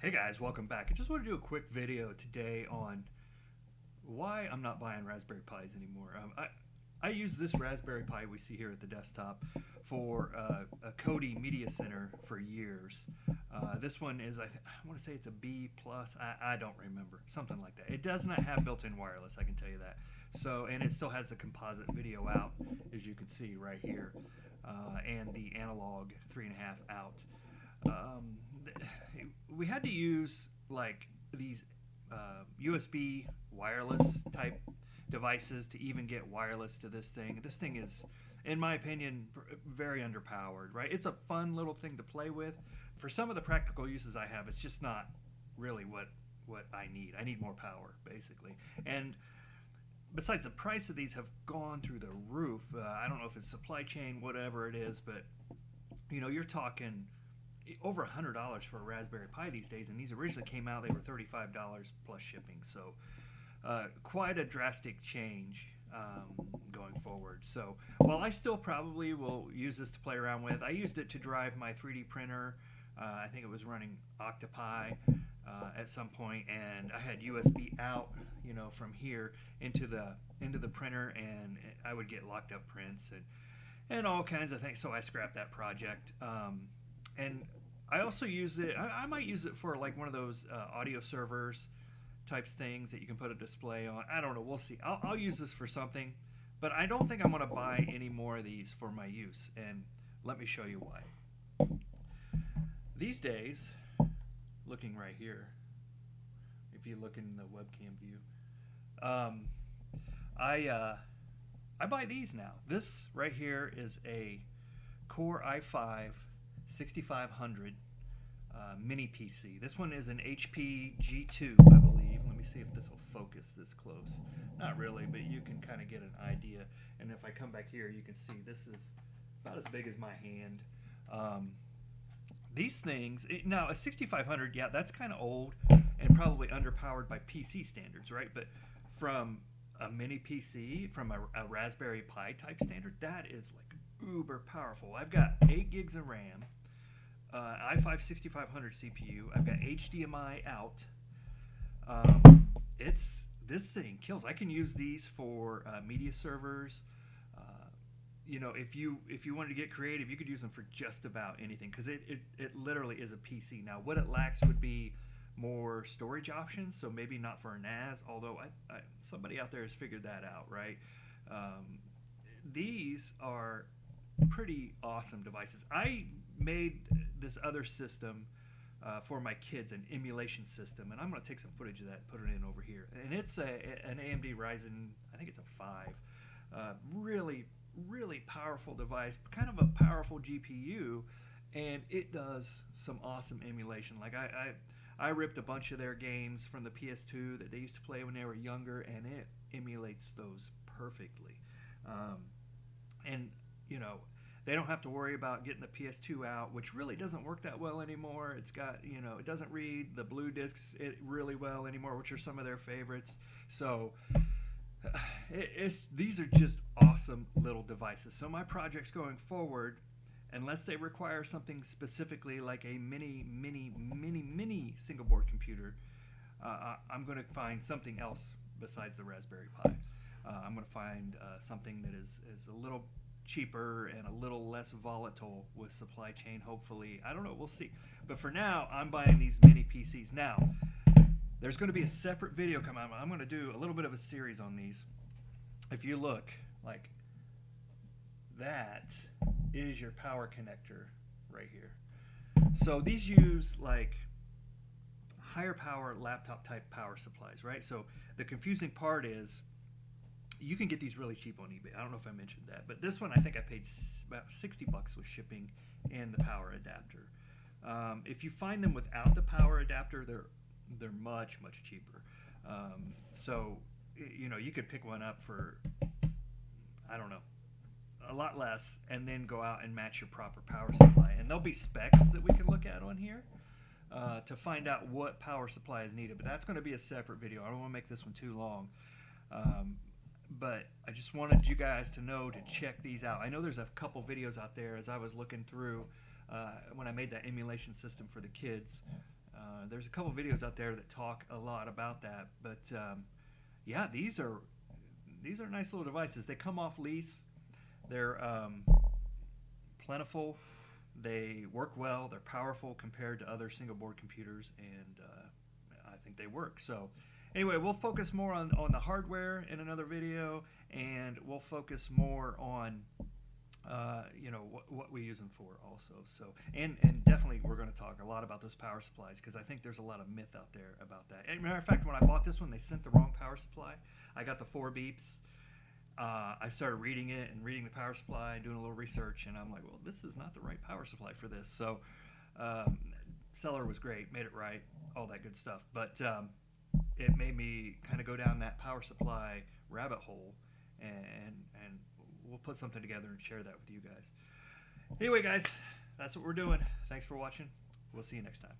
Hey guys, welcome back. I just want to do a quick video today on why I'm not buying Raspberry Pis anymore. I use this Raspberry Pi we see here at the desktop for a Kodi Media Center for years. This one is, I want to say it's a B plus. I don't remember, something like that. It does not have built-in wireless, I can tell you that. So, and it still has the composite video out, as you can see right here, and the analog 3.5 out. We had to use like these USB wireless type devices to even get wireless to this thing. This thing is, in my opinion, very underpowered, right? It's a fun little thing to play with. For some of the practical uses I have, it's just not really what I need. I need more power, basically. And besides, the price of these have gone through the roof. I don't know if it's supply chain, whatever it is, but you know, you're talking over $100 for a Raspberry Pi these days, and these originally came out, they were $35 plus shipping. So quite a drastic change going forward. So while I still probably will use this to play around with, I used it to drive my 3D printer. I think it was running Octopi at some point, and I had USB out, you know, from here into the printer, and I would get locked up prints and all kinds of things. So I scrapped that project. And I also use it, I might use it for like one of those audio servers types things that you can put a display on. I don't know, we'll see. I'll use this for something, but I don't think I'm going to buy any more of these for my use, and let me show you why. These days, looking right here, if you look in the webcam view, I buy these now. This right here is a Core i5 6500 mini PC. This one is an HP G2, I believe. Let me see if this will focus this close. Not really, but you can kind of get an idea. And if I come back here, you can see this is about as big as my hand. These things, now a 6500, yeah, that's kind of old and probably underpowered by PC standards, right? But from a mini PC, from a Raspberry Pi type standard, that is like uber powerful. I've got 8 gigs of RAM, i5 6500 CPU. I've got HDMI out. This thing kills. I can use these for media servers. You know, if you wanted to get creative, you could use them for just about anything, because it literally is a PC. Now, what it lacks would be more storage options, so maybe not for a NAS, although somebody out there has figured that out, right? These are pretty awesome devices. I made this other system for my kids, an emulation system, and I'm going to take some footage of that and put it in over here. And it's an AMD Ryzen, I think it's a 5. Really powerful device, kind of a powerful GPU, and it does some awesome emulation. Like I ripped a bunch of their games from the PS2 that they used to play when they were younger, and it emulates those perfectly. And you know, they don't have to worry about getting the PS2 out, which really doesn't work that well anymore. It's got, you know, it doesn't read the blue discs really well anymore, which are some of their favorites. So these are just awesome little devices. So my projects going forward, unless they require something specifically like a mini single board computer, I'm going to find something else besides the Raspberry Pi. I'm going to find something that is a little cheaper and a little less volatile with supply chain, hopefully. I don't know, we'll see. But for now, I'm buying these mini PCs. Now, there's going to be a separate video coming out. I'm going to do a little bit of a series on these. If you look, like, that is your power connector right here. So these use like higher power laptop type power supplies, right? So the confusing part is you can get these really cheap on eBay. I don't know if I mentioned that, but this one I think I paid about $60 with shipping and the power adapter. If you find them without the power adapter, they're much cheaper. So you know, you could pick one up for, I don't know, a lot less, and then go out and match your proper power supply. And there'll be specs that we can look at on here to find out what power supply is needed. But that's going to be a separate video. I don't want to make this one too long. But I just wanted you guys to know to check these out. I know there's a couple videos out there as I was looking through when I made that emulation system for the kids. There's a couple videos out there that talk a lot about that, but yeah, these are nice little devices. They come off lease. They're plentiful. They work well. They're powerful compared to other single board computers, and I think they work. So anyway, we'll focus more on the hardware in another video, and we'll focus more on you know, what we use them for also. So and definitely we're going to talk a lot about those power supplies, because I think there's a lot of myth out there about that. As a matter of fact, when I bought this one, they sent the wrong power supply. I got the 4 beeps. I started reading it and reading the power supply, doing a little research, and I'm like, well, this is not the right power supply for this. So seller was great, made it right, all that good stuff. But it made me kind of go down that power supply rabbit hole, and we'll put something together and share that with you guys. Anyway, guys, that's what we're doing. Thanks for watching. We'll see you next time.